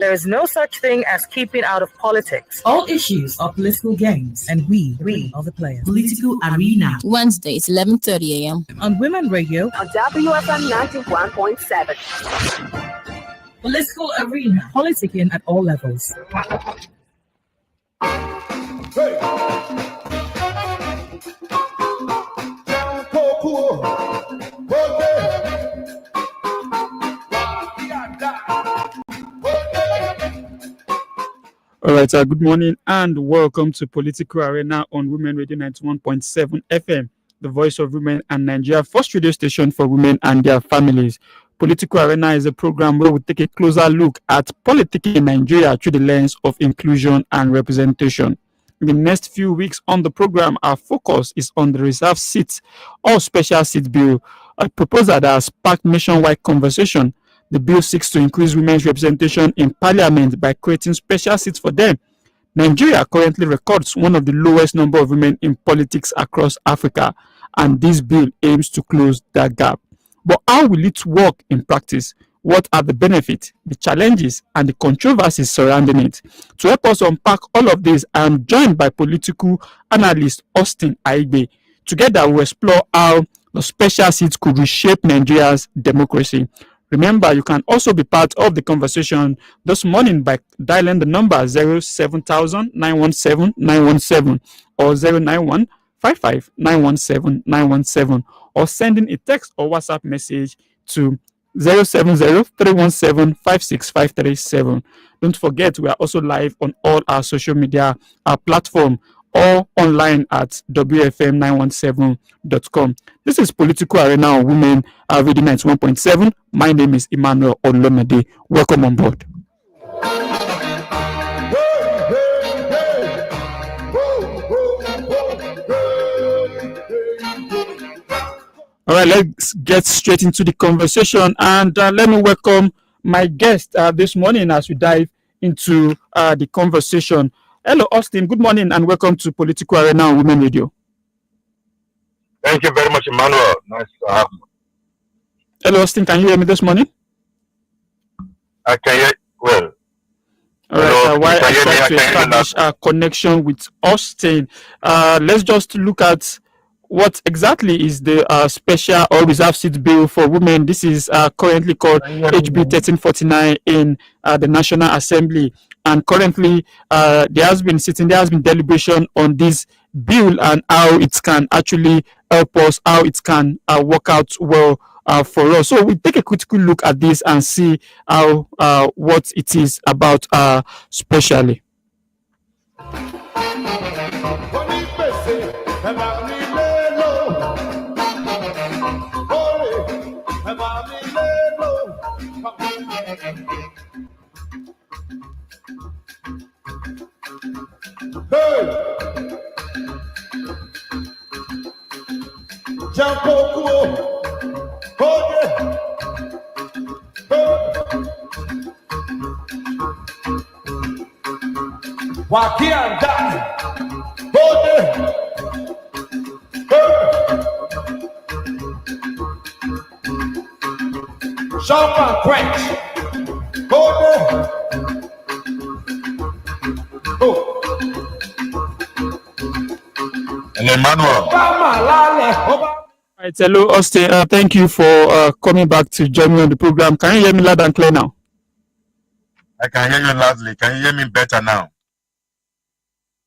There is no such thing as keeping out of politics. All issues are political games, and we are the players. Political Arena. Wednesdays, 11:30 a.m. On Women Radio. On WFM 91.7. Political Arena. Politicking at all levels. Hey. All right, good morning and welcome to Political Arena on Women Radio 91.7 FM, the voice of women and Nigeria, first radio station for women and their families. Political Arena is a program where we take a closer look at politics in Nigeria through the lens of inclusion and representation. In the next few weeks on the program, our focus is on the reserved seats or special seat bill, a proposal that has sparked nationwide conversation. The bill seeks to increase women's representation in parliament by creating special seats for them. Nigeria currently records one of the lowest number of women in politics across Africa, and this bill aims to close that gap. But how will it work in practice? What are the benefits, the challenges, and the controversies surrounding it? To help us unpack all of this, I am joined by political analyst Austin Aigbe. Together, we'll explore how the special seats could reshape Nigeria's democracy. Remember, you can also be part of the conversation this morning by dialing the number 07000 917 917 or 091 55 917 917 or sending a text or WhatsApp message to 070 317 56537. Don't forget, we are also live on all our social media platforms or online at wfm917.com. This is Political Arena on Women Radio 91.7. My name is Emmanuel Olomede. Welcome on board. All right, let's get straight into the conversation, and let me welcome my guest this morning as we dive into the conversation. Hello, Austin. Good morning and welcome to Political Arena on Women Radio. Thank you very much, Emmanuel. Nice to have you. Hello, Austin. Can you hear me this morning? I can hear well. All right. While I try to establish a connection with Austin, let's just look at what exactly is the special or reserved seat bill for women. This is currently called HB 1349 in the National Assembly. And currently, there has been deliberation on this bill and how it can actually help us, how it can work out well for us. So we take a critical look at this and see how what it is about specially. Hey! Jump over, hold it. Hey! Walk here, down, hold it. Hey! Sharp and quench, hold it. Oh. Emmanuel. Right, hello, Austin. Thank you for coming back to join me on the program. Can you hear me loud and clear now? I can hear you loudly. Can you hear me better now?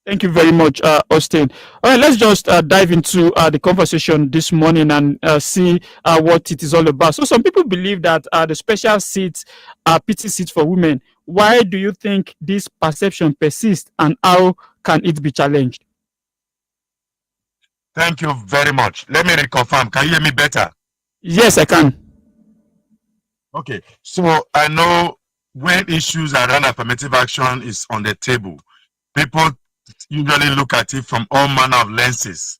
Thank you very much, Austin. All right, let's just dive into the conversation this morning and see what it is all about. So some people believe that the special seats are pity seats for women. Why do you think this perception persists and how can it be challenged? Thank you very much. Let me reconfirm. Can you hear me better? Yes, I can. Okay. So I know when issues around affirmative action is on the table, people usually look at it from all manner of lenses.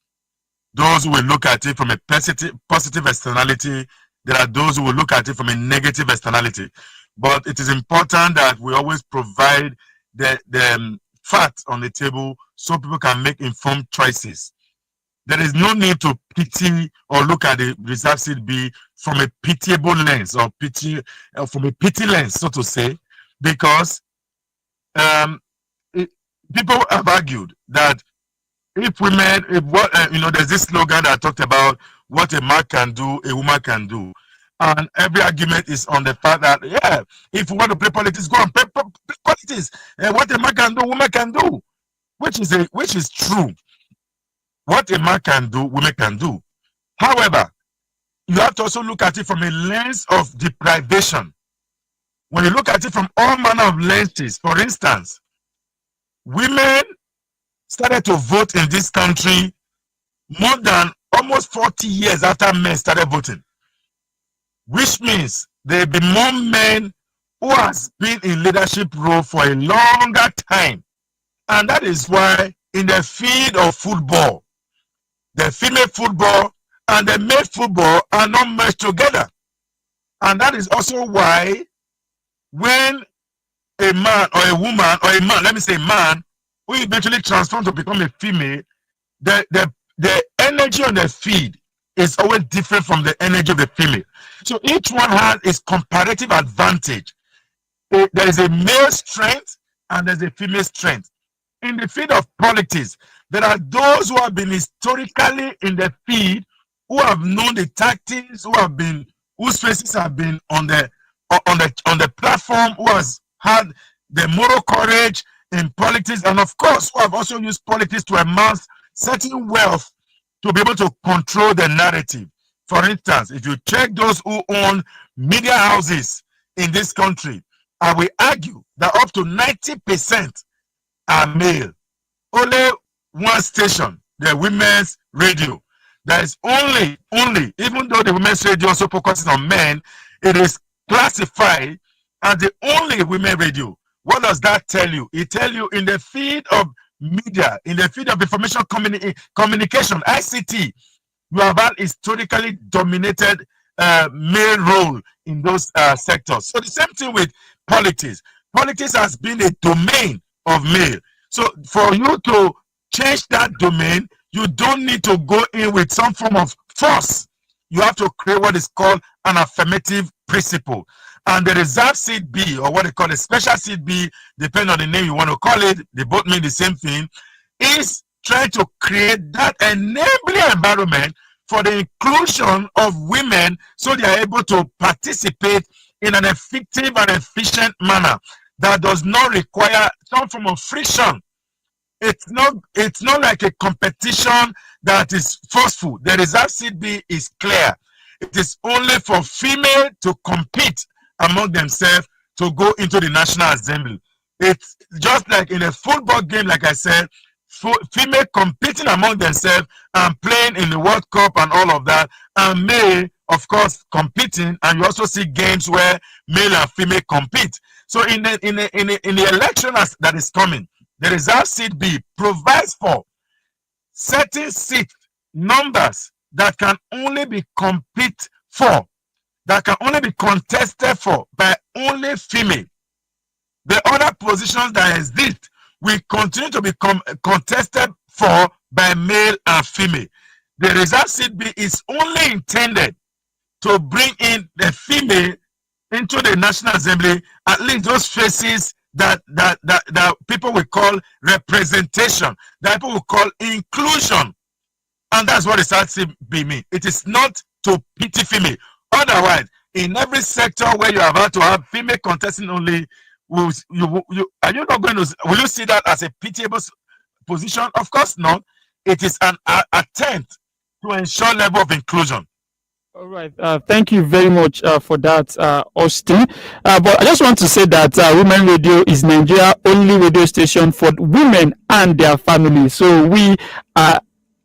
Those who will look at it from a positive externality, there are those who will look at it from a negative externality. But it is important that we always provide the facts on the table so people can make informed choices. There is no need to pity or look at the reserved seat B from a pitiable lens or from a pity lens, so to say, because people have argued that if women, there's this slogan that I talked about, what a man can do, a woman can do. And every argument is on the fact that, yeah, if you want to play politics, go and play politics. What a man can do, woman can do, which is true. What a man can do, women can do. However, you have to also look at it from a lens of deprivation. When you look at it from all manner of lenses, for instance, women started to vote in this country more than almost 40 years after men started voting, which means there will be more men who has been in leadership role for a longer time. And that is why in the field of football, the female football and the male football are not merged together. And that is also why when a man or a woman, or a man, let me say man, who eventually transforms to become a female, the energy on the field is always different from the energy of the female. So each one has its comparative advantage. There is a male strength and there's a female strength. In the field of politics, there are those who have been historically in the field, who have known the tactics, whose faces have been on the platform, who has had the moral courage in politics, and of course, who have also used politics to amass certain wealth to be able to control the narrative. For instance, if you check those who own media houses in this country, I will argue that up to 90% are male. Only one station, the women's radio. There is only, even though the women's radio also focuses on men, it is classified as the only women radio. What does that tell you? It tells you in the field of media, in the field of information communication, ICT, you have had historically dominated male role in those sectors. So the same thing with politics. Politics has been a domain of male. So for you to change that domain, you don't need to go in with some form of force. You have to create what is called an affirmative principle. And the reserve seat B, or what they call a special seat B, depending on the name you want to call it, they both mean the same thing, is trying to create that enabling environment for the inclusion of women so they are able to participate in an effective and efficient manner that does not require some form of friction. It's not like a competition that is forceful. The reserve seat B is clear. It is only for female to compete among themselves to go into the National Assembly. It's just like in a football game, like I said, female competing among themselves and playing in the World Cup and all of that, and male, of course, competing. And you also see games where male and female compete. So in the election that is coming, the reserve seat B provides for certain seat numbers that can only be compete for, that can only be contested for by only female. The other positions that exist will continue to be contested for by male and female. The reserve seat B is only intended to bring in the female into the National Assembly, at least those faces that people will call representation, that people will call inclusion. And that's what the reserve seat B means. It is not to pity female. Otherwise, in every sector where you are about to have female contesting only, will you see that as a pitiable position? Of course not. It is an attempt to ensure level of inclusion. All right. Thank you very much for that, Austin. But I just want to say that Women Radio is Nigeria's only radio station for women and their family. So we are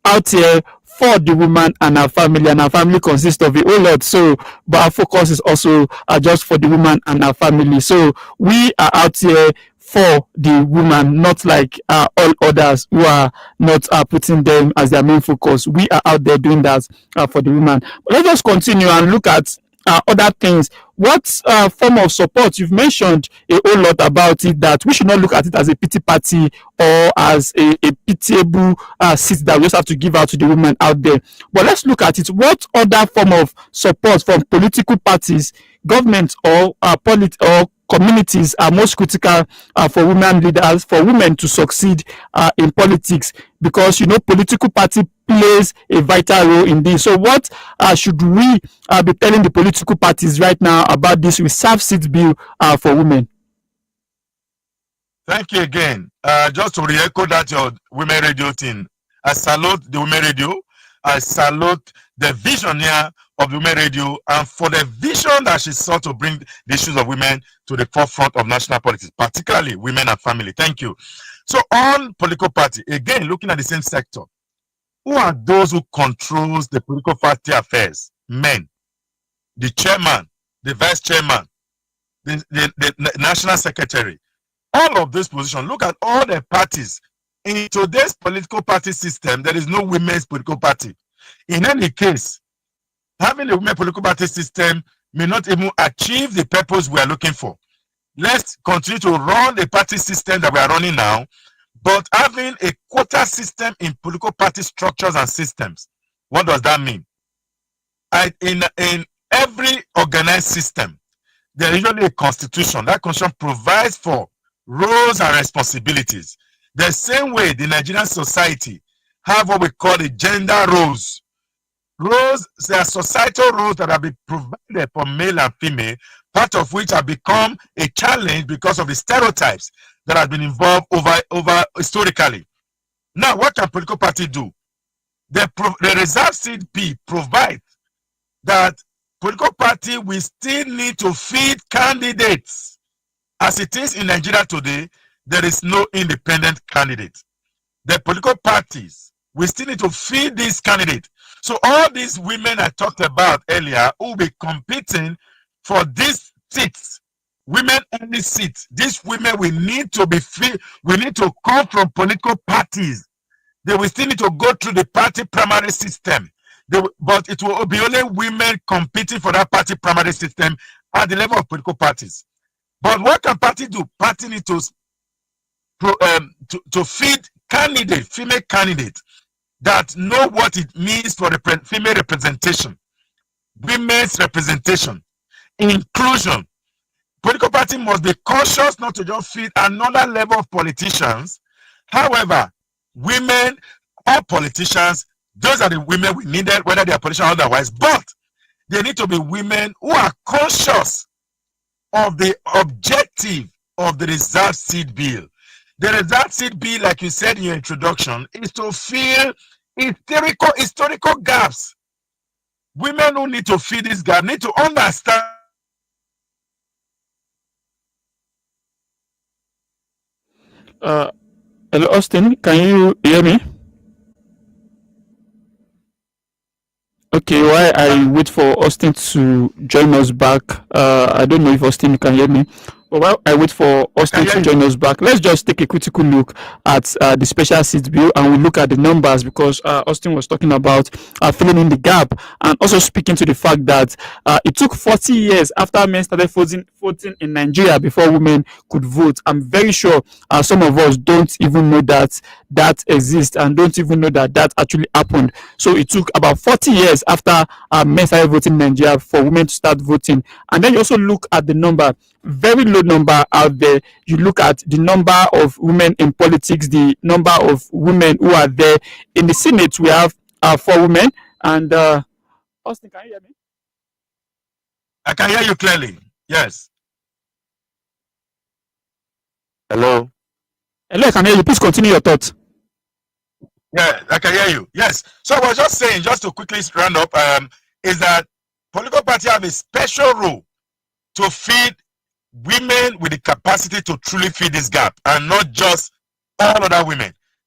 out here for the woman and her family consists of a whole lot. So, but our focus is also just for the woman and her family. So we are out here for the woman, not like all others who are not putting them as their main focus. We are out there doing that for the woman. But let's just continue and look at other things. What form of support? You've mentioned a whole lot about it, that we should not look at it as a pity party or as a pitiable seat that we just have to give out to the women out there. But let's look at it. What other form of support from political parties, government, or communities are most critical for women leaders, for women to succeed in politics, because political party plays a vital role in this. So what should we be telling the political parties right now about this reserve seat bill for women? Thank you again. Just to re-echo that your women radio thing, I salute the women radio. I salute the visionary of the women radio, and for the vision that she sought to bring the issues of women to the forefront of national politics, particularly women and family. Thank you. So on political party, again, looking at the same sector, who are those who controls the political party affairs? Men. The chairman, the vice chairman, the national secretary. All of these positions, look at all the parties. In today's political party system, there is no women's political party. In any case, having a women political party system may not even achieve the purpose we are looking for. Let's continue to run the party system that we are running now, but having a quota system in political party structures and systems. What does that mean? In every organized system, there is usually a constitution. That constitution provides for roles and responsibilities. The same way the Nigerian society have what we call the gender roles. Roles, there are societal roles that have been provided for male and female, part of which have become a challenge because of the stereotypes that have been involved over historically. Now, what can political party do? The reserve seat B provides that political party will still need to feed candidates. As it is in Nigeria today, there is no independent candidate. The political parties will still need to feed these candidates. So all these women I talked about earlier who will be competing for these seats, women-only seats, these women will need to be free. We need to come from political parties. They will still need to go through the party primary system. But it will be only women competing for that party primary system at the level of political parties. But what can party do? Party need to feed candidates, female candidates, that know what it means for female representation, women's representation, inclusion. Political party must be cautious not to just feed another level of politicians. However, women or politicians, those are the women we needed, whether they are politicians or otherwise, but they need to be women who are conscious of the objective of the reserve seat bill. The reserve seat bill, like you said in your introduction, is to fill historical gaps. Women who need to fill this gap need to understand. Hello, Austin, can you hear me? Okay, while I wait for Austin to join us back, I don't know if Austin can hear me. But while I wait for Austin to join us back, let's just take a critical look at the special seat bill, and we look at the numbers, because Austin was talking about filling in the gap, and also speaking to the fact that it took 40 years after men started voting in Nigeria before women could vote. I'm very sure some of us don't even know that exists, and don't even know that actually happened. So it took about 40 years after men started voting in Nigeria for women to start voting. And then you also look at the number, very low number out there. You look at the number of women in politics, the number of women who are there in the Senate. We have 4 women. And Austin, can you hear me? I can hear you clearly. Yes. Hello. Hello, I can hear you. Please continue your thoughts. Yeah, I can hear you. Yes. So I was just saying, just to quickly round up, is that political parties have a special role to feed women with the capacity to truly fill this gap, and not just all other women.